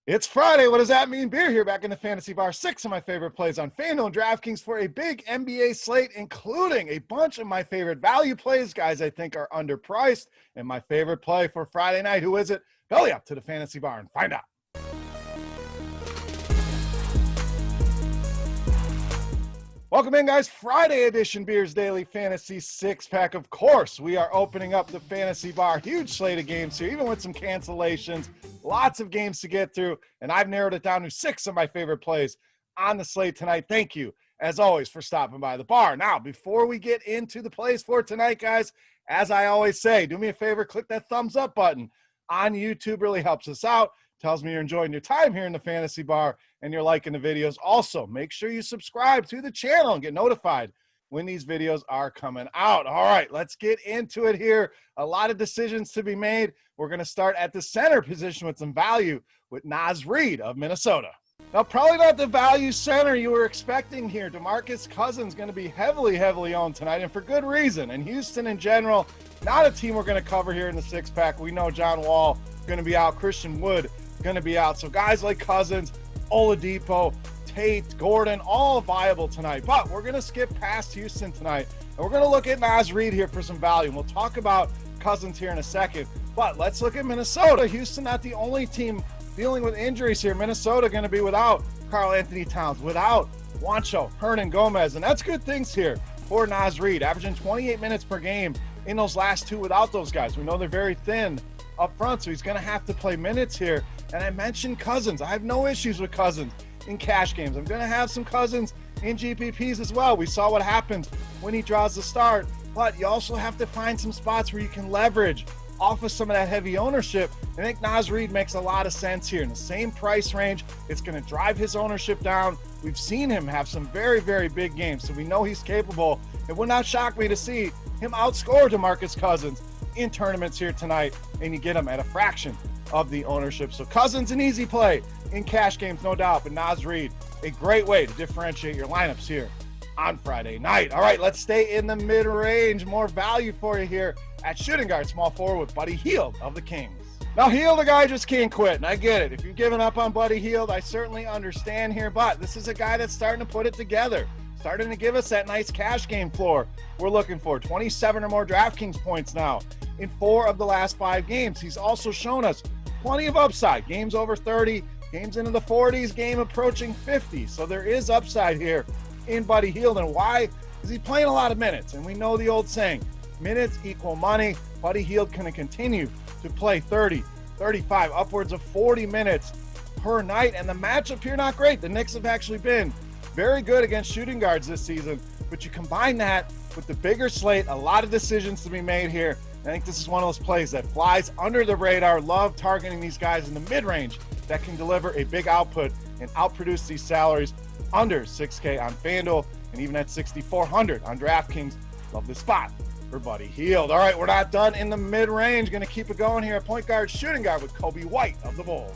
It's Friday. What does that mean? Beer here back in the fantasy bar. 6 of my favorite plays on FanDuel and DraftKings for a big NBA slate, including a bunch of my favorite value plays, guys I think are underpriced, and my favorite play for Friday night. Who is it? Belly up to the fantasy bar and find out. Welcome in, guys. Friday edition Beers Daily Fantasy Six-Pack. Of course, we are opening up the fantasy bar. Huge slate of games here, even with some cancellations. Lots of games to get through, and I've narrowed it down to 6 of my favorite plays on the slate tonight. Thank you, as always, for stopping by the bar. Now, before we get into the plays for tonight, guys, as I always say, do me a favor, click that thumbs up button on YouTube. Really helps us out. Tells me you're enjoying your time here in the fantasy bar and you're liking the videos. Also, make sure you subscribe to the channel and get notified when these videos are coming out. All right, let's get into it here. A lot of decisions to be made. We're going to start at the center position with some value with REID of Minnesota. Now, probably not the value center you were expecting here. DeMarcus Cousins going to be heavily owned tonight, and for good reason. And Houston in general, not a team we're going to cover here in the six-pack. We know John Wall going to be out. Christian Wood going to be out. So guys like Cousins, Oladipo, Tate, Gordon, all viable tonight. But we're going to skip past Houston tonight, and we're going to look at REID here for some value. And we'll talk about Cousins here in a second. But let's look at Minnesota. Houston not the only team dealing with injuries here. Minnesota going to be without Karl-Anthony Towns, without Juancho, Hernan Gomez, and that's good things here for REID, averaging 28 minutes per game in those last two without those guys. We know they're very thin up front, so he's going to have to play minutes here. And I mentioned Cousins. I have no issues with Cousins in cash games. I'm going to have some Cousins in GPPs as well. We saw what happens when he draws the start, but you also have to find some spots where you can leverage off of some of that heavy ownership. I think REID makes a lot of sense here in the same price range. It's going to drive his ownership down. We've seen him have some very big games, so we know he's capable. It would not shock me to see him outscore DeMarcus Cousins in tournaments here tonight, and you get him at a fraction of the ownership. So Cousins, an easy play in cash games, no doubt, but REID, a great way to differentiate your lineups here on Friday night. All right, let's stay in the mid-range. More value for you here at shooting guard, small forward with Buddy HIELD of the Kings. Now, HIELD, a guy just can't quit, and I get it. If you've given up on Buddy HIELD, I certainly understand here, but this is a guy that's starting to put it together, starting to give us that nice cash game floor we're looking for. 27 or more DraftKings points now in 4 of the last 5 games. He's also shown us plenty of upside. Games over 30, games into the 40s, game approaching 50. So there is upside here in Buddy HIELD. And why? Because he's playing a lot of minutes. And we know the old saying, minutes equal money. Buddy HIELD can continue to play 30, 35, upwards of 40 minutes per night. And the matchup here, not great. The Knicks have actually been very good against shooting guards this season. But you combine that with the bigger slate, a lot of decisions to be made here. I think this is one of those plays that flies under the radar. Love targeting these guys in the mid-range that can deliver a big output and outproduce these salaries under 6K on FanDuel and even at 6,400 on DraftKings. Love this spot for Buddy HIELD. All right, we're not done in the mid-range. Going to keep it going here at point guard, shooting guard with COBY of the Bulls.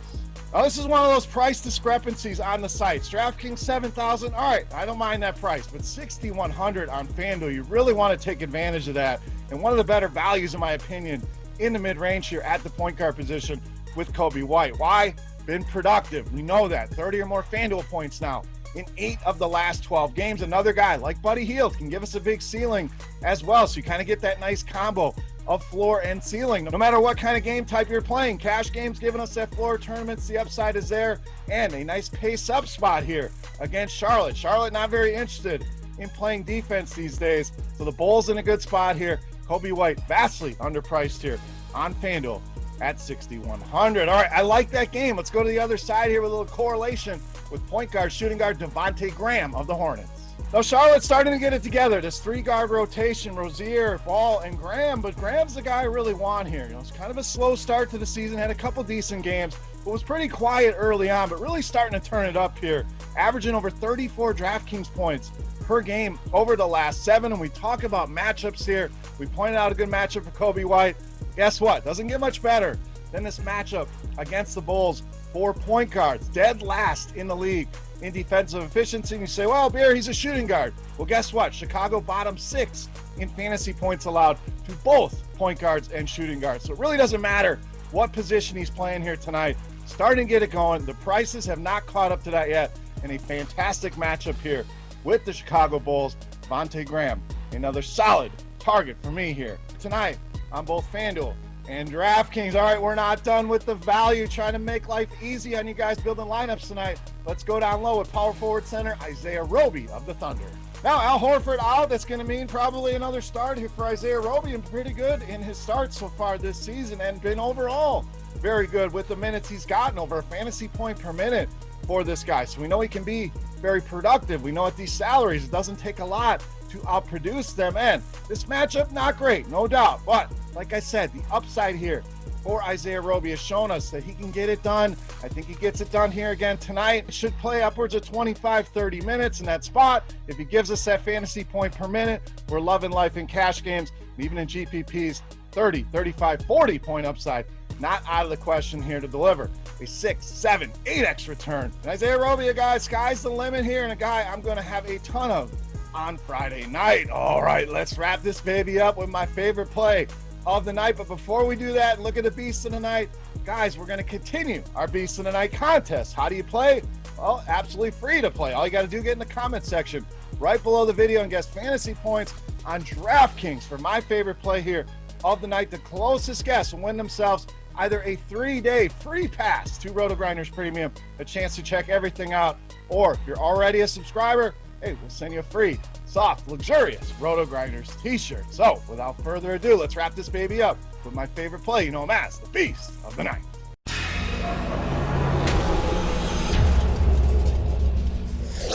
Now, this is one of those price discrepancies on the sites. DraftKings, $7,000. All right, I don't mind that price, but $6,100 on FanDuel, you really want to take advantage of that. And one of the better values, in my opinion, in the mid-range here at the point guard position with COBY. Why? Been productive. We know that. 30 or more FanDuel points now in 8 of the last 12 games. Another guy like Buddy HIELD can give us a big ceiling as well. So you kind of get that nice combo of floor and ceiling. No matter what kind of game type you're playing, cash games giving us that floor, tournaments, the upside is there, and a nice pace up spot here against Charlotte. Charlotte not very interested in playing defense these days, so the Bulls in a good spot here. COBY, vastly underpriced here on FanDuel at 6,100. All right, I like that game. Let's go to the other side here with a little correlation with point guard, shooting guard DeVonte Graham of the Hornets. Now, Charlotte's starting to get it together. This 3-guard rotation, Rozier, Ball, and Graham, but Graham's the guy I really want here. It's kind of a slow start to the season, had a couple decent games, but was pretty quiet early on, but really starting to turn it up here, averaging over 34 DraftKings points per game over the last 7. And we talk about matchups here. We pointed out a good matchup for COBY. Guess what? Doesn't get much better than this matchup against the Bulls for point guards. Dead last in the league in defensive efficiency. And you say, well, Beer, he's a shooting guard. Well, guess what? Chicago bottom 6 in fantasy points allowed to both point guards and shooting guards. So it really doesn't matter what position he's playing here tonight. starting to get it going. The prices have not caught up to that yet, and a fantastic matchup here with the Chicago Bulls. Devonte Graham, another solid target for me here tonight on both FanDuel and DraftKings. All right, we're not done with the value, trying to make life easy on you guys building lineups tonight. Let's go down low with power forward center Isaiah Roby of the Thunder. Now, Al Horford out. That's going to mean probably another start here for Isaiah Roby, and pretty good in his starts so far this season, and been overall very good with the minutes he's gotten, over a fantasy point per minute for this guy. So we know he can be very productive. We know at these salaries, it doesn't take a lot to outproduce them. And this matchup, not great, no doubt. But like I said, the upside here for Isaiah Roby has shown us that he can get it done. I think he gets it done here again tonight. Should play upwards of 25, 30 minutes in that spot. If he gives us that fantasy point per minute, we're loving life in cash games, and even in GPPs, 30, 35, 40 point upside. Not out of the question here to deliver a 6, 7, 8x return. And Isaiah Roby, a guy, sky's the limit here, and a guy I'm going to have a ton of on Friday night. All right, let's wrap this baby up with my favorite play of the night. But before we do that and look at the Beast of the Night, guys, we're going to continue our Beast of the Night contest. How do you play? Well, absolutely free to play. All you got to do, get in the comment section right below the video and guess fantasy points on DraftKings for my favorite play here of the night. The closest guess will win themselves either a 3-day free pass to RotoGrinders Premium, a chance to check everything out, or if you're already a subscriber, hey, we'll send you a free, soft, luxurious RotoGrinders t-shirt. So without further ado, let's wrap this baby up with my favorite play. You know him as the Beast of the Night.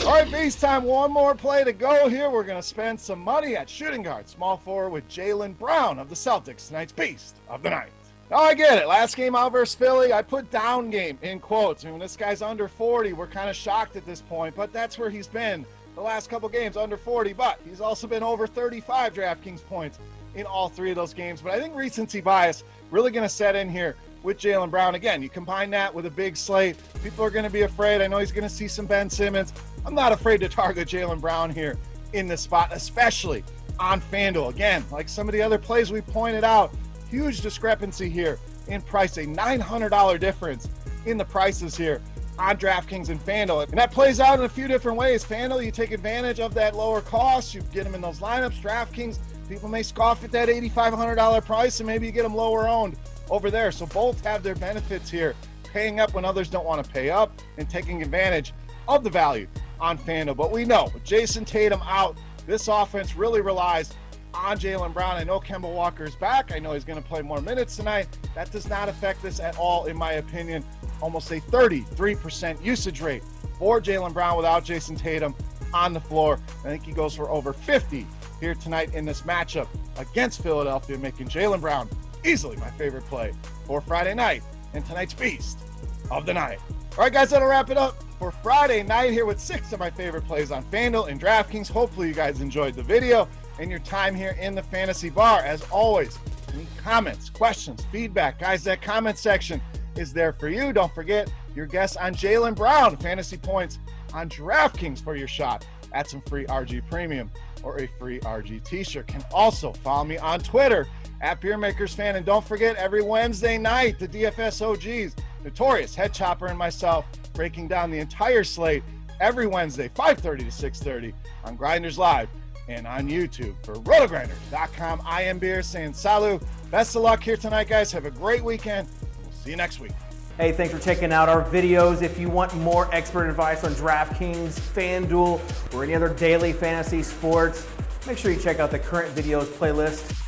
All right, Beast time. One more play to go here. We're going to spend some money at shooting guard, small forward with JAYLEN Brown of the Celtics, tonight's Beast of the Night. Now, I get it. Last game out versus Philly, I put down game in quotes. I mean, when this guy's under 40, we're kind of shocked at this point, but that's where he's been the last couple games, under 40. But he's also been over 35 DraftKings points in all three of those games. But I think recency bias really going to set in here with JAYLEN Brown. Again, you combine that with a big slate, people are going to be afraid. I know he's going to see some Ben Simmons. I'm not afraid to target JAYLEN Brown here in this spot, especially on FanDuel. Again, like some of the other plays we pointed out, huge discrepancy here in price, a $900 difference in the prices here on DraftKings and FanDuel. And that plays out in a few different ways. FanDuel, you take advantage of that lower cost, you get them in those lineups. DraftKings, people may scoff at that $8,500 price, and maybe you get them lower owned over there. So both have their benefits here, paying up when others don't want to pay up and taking advantage of the value on FanDuel. But we know with Jason Tatum out, this offense really relies on JAYLEN Brown. I know Kemba Walker's back. I know he's going to play more minutes tonight. That does not affect this at all, in my opinion. Almost a 33% usage rate for JAYLEN Brown without Jason Tatum on the floor. I think he goes for over 50 here tonight in this matchup against Philadelphia, making JAYLEN Brown easily my favorite play for Friday night and tonight's Beast of the Night. All right, guys, that'll wrap it up for Friday night here with 6 of my favorite plays on FanDuel and DraftKings. Hopefully you guys enjoyed the video and your time here in the Fantasy Bar. As always, any comments, questions, feedback, guys, that comment section is there for you. Don't forget your guess on JAYLEN Brown, fantasy points on DraftKings for your shot at some free RG Premium or a free RG t-shirt. Can also follow me on Twitter at Beermakersfan. And don't forget, every Wednesday night, the DFS OGs, Notorious, Head Chopper, and myself breaking down the entire slate every Wednesday, 5:30 to 6:30 on Grinders Live and on YouTube. For RotoGrinders.com, I am Beer saying salut. Best of luck here tonight, guys. Have a great weekend. We'll see you next week. Hey, thanks for checking out our videos. If you want more expert advice on DraftKings, FanDuel, or any other daily fantasy sports, make sure you check out the current videos playlist